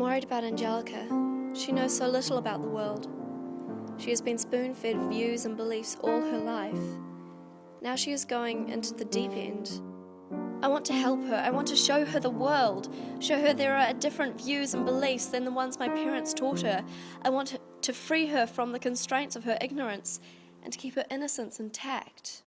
worried about Angelica. She knows so little about the world. She has been spoon-fed views and beliefs all her life. Now she is going into the deep end. I want to help her. I want to show her the world. Show her there are different views and beliefs than the ones my parents taught her. I want to free her from the constraints of her ignorance and to keep her innocence intact.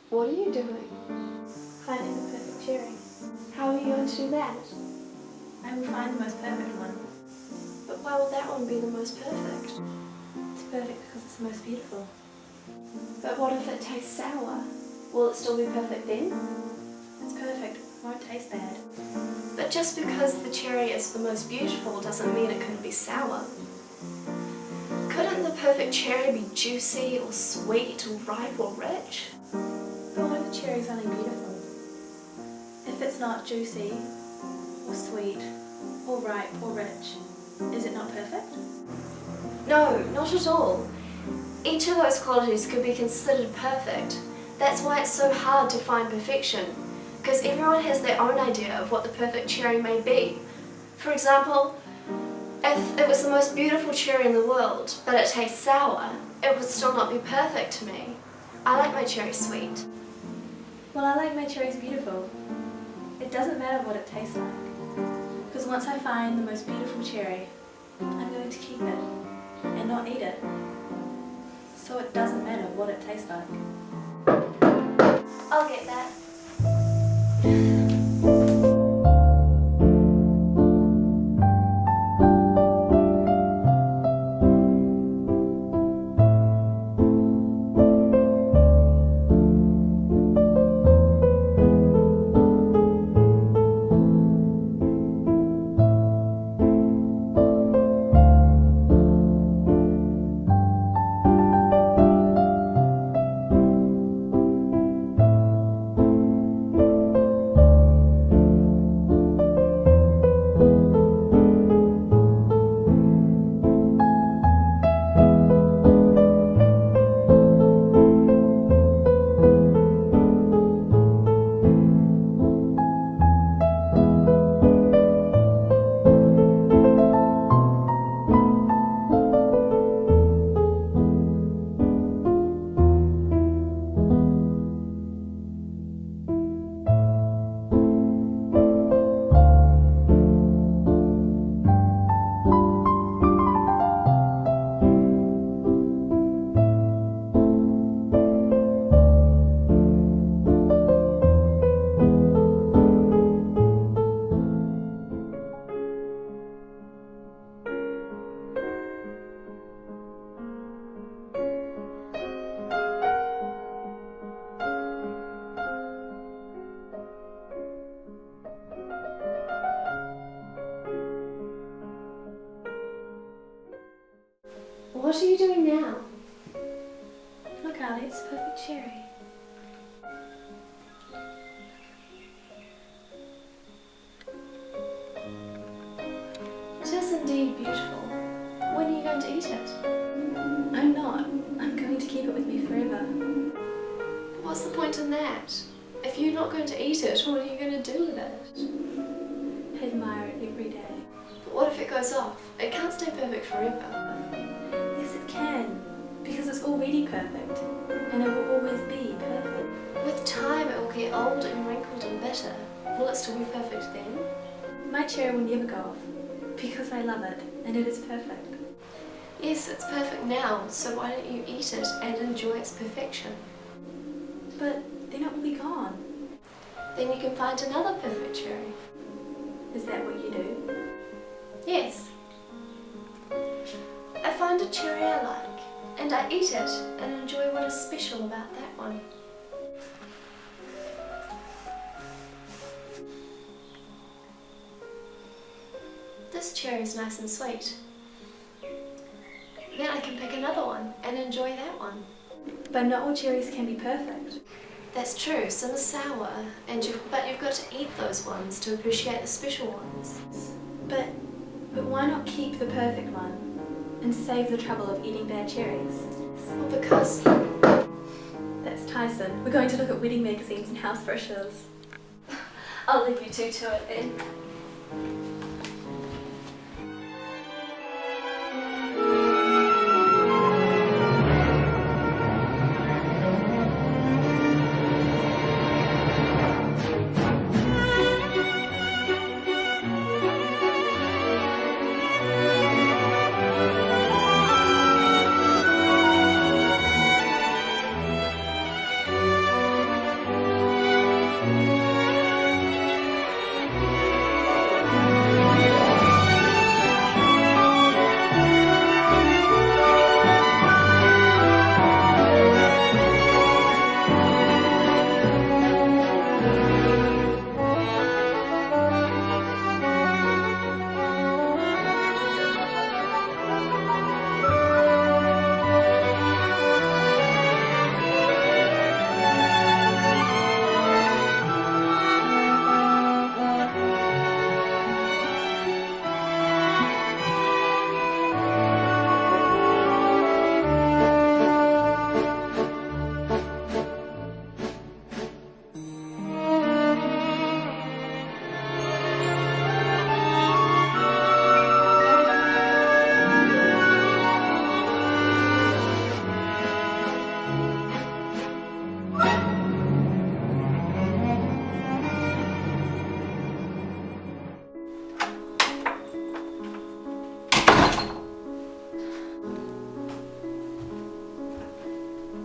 What are you doing? Finding the perfect cherry. How are you going to do that? I will find the most perfect one. But why will that one be the most perfect? It's perfect because it's the most beautiful. But what if it tastes sour? Will it still be perfect then? It's perfect. It won't taste bad. But just because the cherry is the most beautiful doesn't mean it couldn't be sour. Couldn't the perfect cherry be juicy or sweet or ripe or rich? But what if the cherry's only beautiful? If it's not juicy, or sweet, or ripe, or rich, is it not perfect? No, not at all. Each of those qualities could be considered perfect. That's why it's so hard to find perfection, because everyone has their own idea of what the perfect cherry may be. For example, if it was the most beautiful cherry in the world, but it tastes sour, it would still not be perfect to me. I like my cherry sweet. Well, I like my cherries beautiful. It doesn't matter what it tastes like. Because once I find the most beautiful cherry, I'm going to keep it and not eat it. So it doesn't matter what it tastes like. I'll get that. What are you doing now? Look, Ali, it's a perfect cherry. It is indeed beautiful. When are you going to eat it? I'm not. I'm going to keep it with me forever. What's the point in that? If you're not going to eat it, what are you going to do with it? Admire it every day. But what if it goes off? It can't stay perfect forever. Yes, it can. Because it's already perfect. And it will always be perfect. With time, it will get old and wrinkled and bitter. Will it still be perfect then? My cherry will never go off. Because I love it. And it is perfect. Yes, it's perfect now, so why don't you eat it and enjoy its perfection? But then it will be gone. Then you can find another perfect cherry. Is that what you do? Yes. I find a cherry I like, and I eat it and enjoy what is special about that one. This cherry is nice and sweet. Then I can pick another one and enjoy that one. But not all cherries can be perfect. That's true, some are sour, but you've got to eat those ones to appreciate the special ones. But why not keep the perfect one and save the trouble of eating bad cherries? Well, because... That's Tyson. We're going to look at wedding magazines and house brochures. I'll leave you two to it then.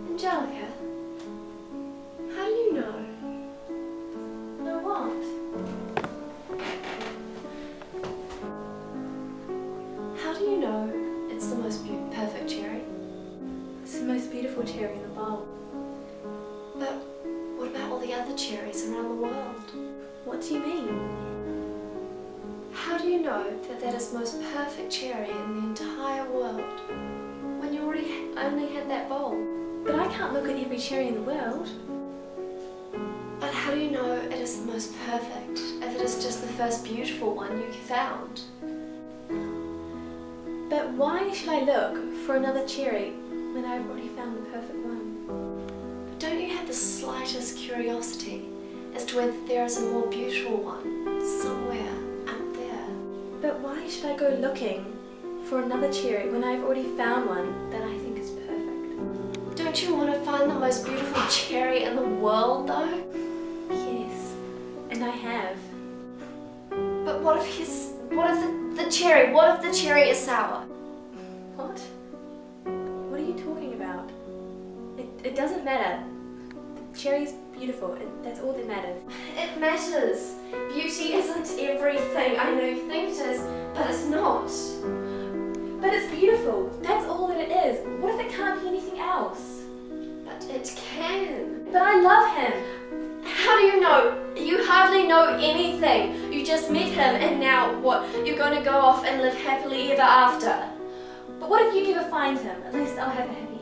Angelica, how do you know? No what? How do you know it's the most perfect cherry? It's the most beautiful cherry in the bowl. But what about all the other cherries around the world? What do you mean? How do you know that that is the most perfect cherry in the entire world when you already only had that bowl? But I can't look at every cherry in the world. But how do you know it is the most perfect if it is just the first beautiful one you found? But why should I look for another cherry when I've already found the perfect one? Don't you have the slightest curiosity as to whether there is a more beautiful one somewhere out there? But why should I go looking for another cherry when I've already found one that I think is perfect? Don't you want to find the most beautiful cherry in the world though? Yes, and I have. But what if the cherry is sour? What? What are you talking about? It doesn't matter. The cherry's beautiful, and that's all that matters. It matters. Beauty isn't everything. I know you think it is, but it's not. But it's beautiful. That's all that it is. What if it can't be anything else? But it can. But I love him. How do you know? You hardly know anything. You just met him and now what? You're going to go off and live happily ever after. But what if you never find him? At least I'll have a happy ending.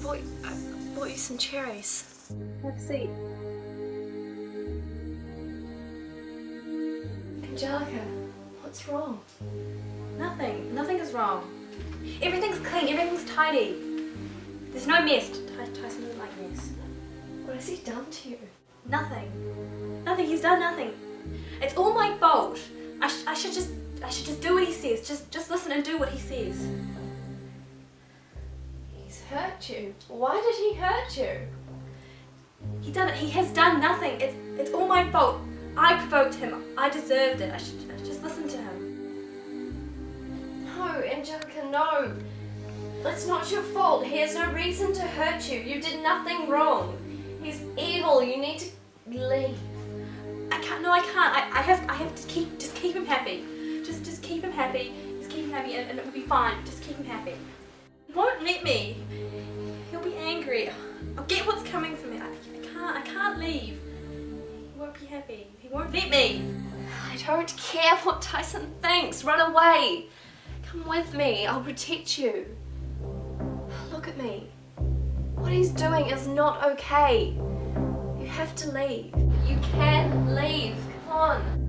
bought you some cherries. Have a seat. Angelica, what's wrong? Nothing. Nothing is wrong. Everything's clean. Everything's tidy. There's no mess. Tyson doesn't like mess. What has he done to you? Nothing. Nothing. He's done nothing. It's all my fault. I should just do what he says. Just listen and do what he says. He's hurt you. Why did he hurt you? He has done nothing. It's all my fault. I provoked him. I deserved it. I should just listen to him. No, Angelica, no. It's not your fault. He has no reason to hurt you. You did nothing wrong. He's evil. You need to leave. I can't. No, I can't. I have to keep him happy. Just keep him happy. Just keep him happy, and it'll be fine. Just keep him happy. He won't let me. He'll be angry. I'll get what's coming for me. I can't leave. He won't be happy. He won't let me. I don't care what Tyson thinks. Run away. Come with me. I'll protect you. Look at me. What he's doing is not okay. You have to leave. You can leave. Come on.